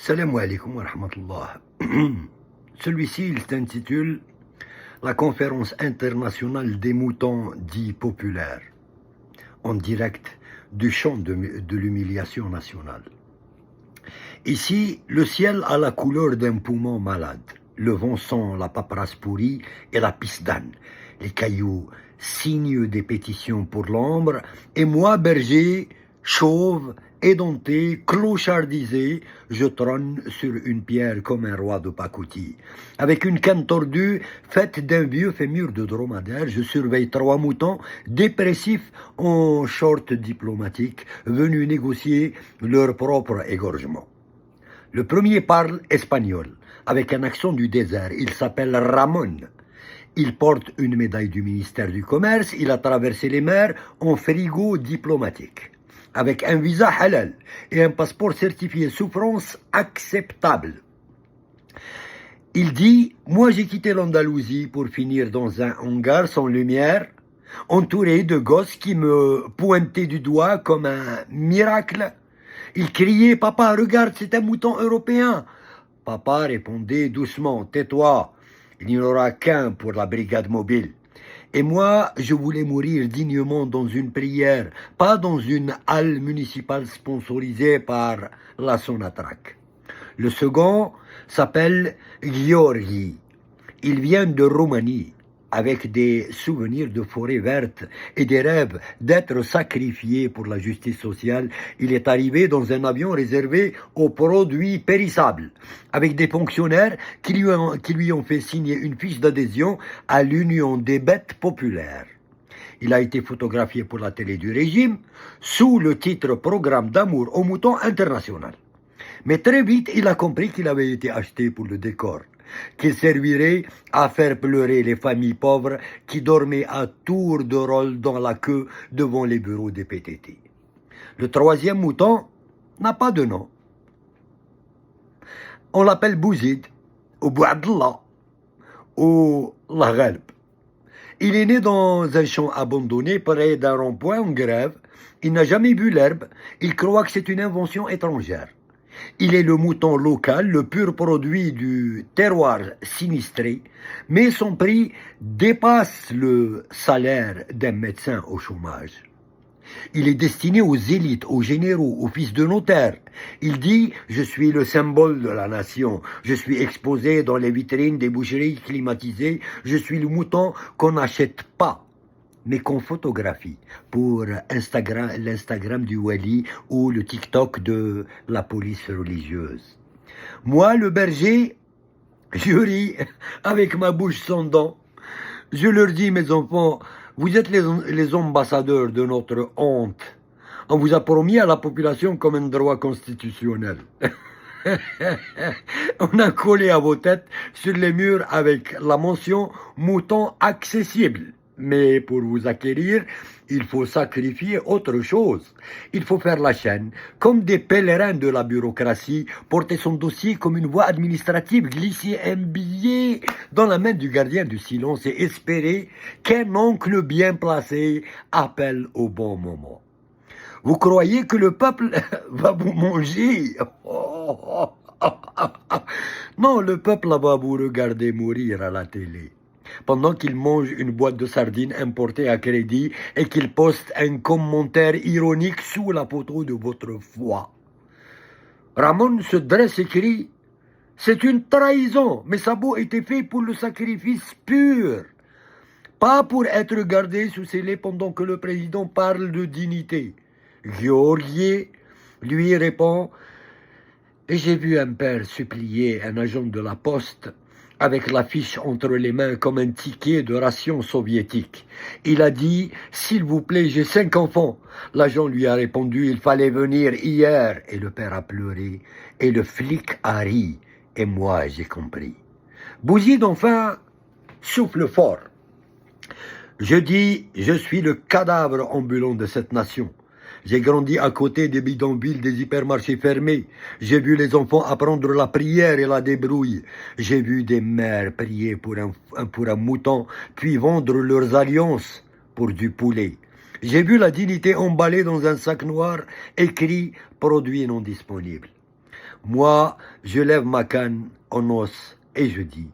Salam alaikum wa rahmatullah. Celui-ci, il s'intitule La conférence internationale des moutons dits populaires, en direct du champ de l'humiliation nationale. Ici, le ciel a la couleur d'un poumon malade. Le vent sent la paperasse pourrie et la pisdane. Les cailloux signent des pétitions pour l'ombre. Et moi, berger, chauve, édenté, clochardisé, je trône sur une pierre comme un roi de pacotille. Avec une canne tordue, faite d'un vieux fémur de dromadaire, je surveille 3 moutons dépressifs en short diplomatique, venus négocier leur propre égorgement. Le premier parle espagnol, avec un accent du désert. Il s'appelle Ramon. Il porte une médaille du ministère du Commerce. Il a traversé les mers en frigo diplomatique, avec un visa halal et un passeport certifié souffrance acceptable. Il dit « Moi j'ai quitté l'Andalousie pour finir dans un hangar sans lumière, entouré de gosses qui me pointaient du doigt comme un miracle. Il criait « Papa, regarde, c'est un mouton européen !» Papa répondait doucement « Tais-toi, il n'y en aura qu'un pour la brigade mobile. » Et moi, je voulais mourir dignement dans une prière, pas dans une halle municipale sponsorisée par la Sonatrach. Le second s'appelle Gheorghi. Il vient de Roumanie, avec des souvenirs de forêts vertes et des rêves d'être sacrifié pour la justice sociale. Il est arrivé dans un avion réservé aux produits périssables, avec des fonctionnaires qui lui ont fait signer une fiche d'adhésion à l'Union des bêtes populaires. Il a été photographié pour la télé du régime sous le titre « Programme d'amour aux moutons international ». Mais très vite, il a compris qu'il avait été acheté pour le décor, qu'il servirait à faire pleurer les familles pauvres qui dormaient à tour de rôle dans la queue devant les bureaux des PTT. Le troisième mouton n'a pas de nom. On l'appelle Bouzid, ou Bouadallah, ou Laghalb. Il est né dans un champ abandonné près d'un rond-point en grève. Il n'a jamais vu l'herbe. Il croit que c'est une invention étrangère. Il est le mouton local, le pur produit du terroir sinistré, mais son prix dépasse le salaire d'un médecin au chômage. Il est destiné aux élites, aux généraux, aux fils de notaires. Il dit « Je suis le symbole de la nation, je suis exposé dans les vitrines des boucheries climatisées, je suis le mouton qu'on n'achète pas, mais qu'on photographie pour l'Instagram du Wali ou le TikTok de la police religieuse. Moi, le berger, je ris avec ma bouche sans dents. Je leur dis, mes enfants, vous êtes les ambassadeurs de notre honte. On vous a promis à la population comme un droit constitutionnel. On a collé à vos têtes sur les murs avec la mention « mouton accessible ». Mais pour vous acquérir, il faut sacrifier autre chose. Il faut faire la chaîne, comme des pèlerins de la bureaucratie, porter son dossier comme une voie administrative, glisser un billet dans la main du gardien du silence et espérer qu'un oncle bien placé appelle au bon moment. Vous croyez que le peuple va vous manger? Non, le peuple va vous regarder mourir à la télé, pendant qu'il mange une boîte de sardines importée à crédit et qu'il poste un commentaire ironique sous la photo de votre foie. Ramon se dresse et crie « C'est une trahison, mes sabots étaient faits pour le sacrifice pur, pas pour être gardés sous scellés pendant que le président parle de dignité. » Gheorghi lui répond « Et j'ai vu un père supplier un agent de la poste avec l'affiche entre les mains comme un ticket de ration soviétique. Il a dit « S'il vous plaît, j'ai 5 enfants. » L'agent lui a répondu « Il fallait venir hier. » Et le père a pleuré. Et le flic a ri. Et moi, j'ai compris. Bouzid, enfin, souffle fort. Je dis « Je suis le cadavre ambulant de cette nation. » J'ai grandi à côté des bidonvilles des hypermarchés fermés. J'ai vu les enfants apprendre la prière et la débrouille. J'ai vu des mères prier pour un mouton, puis vendre leurs alliances pour du poulet. J'ai vu la dignité emballée dans un sac noir, écrit « produit non disponible ». Moi, je lève ma canne en os et je dis,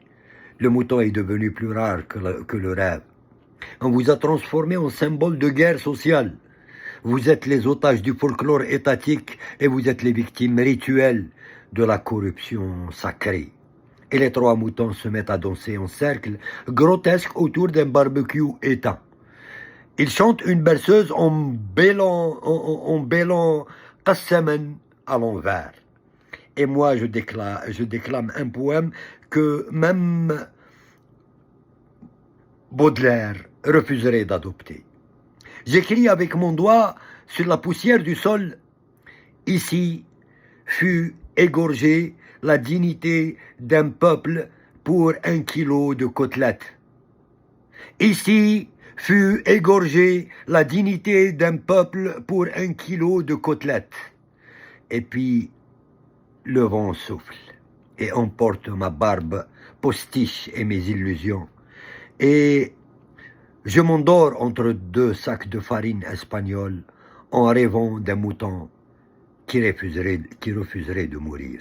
le mouton est devenu plus rare que le rêve. On vous a transformé en symbole de guerre sociale. Vous êtes les otages du folklore étatique et vous êtes les victimes rituelles de la corruption sacrée. Et les trois moutons se mettent à danser en cercle grotesque autour d'un barbecue éteint. Ils chantent une berceuse en bêlant Qassaman à l'envers. Et moi, je déclame un poème que même Baudelaire refuserait d'adopter. J'écris avec mon doigt sur la poussière du sol. Ici fut égorgée la dignité d'un peuple pour 1 kilo de côtelettes. Ici fut égorgée la dignité d'un peuple pour 1 kilo de côtelettes. Et puis, le vent souffle et emporte ma barbe postiche et mes illusions. Et je m'endors entre 2 sacs de farine espagnole en rêvant d'un mouton qui refuserait de mourir.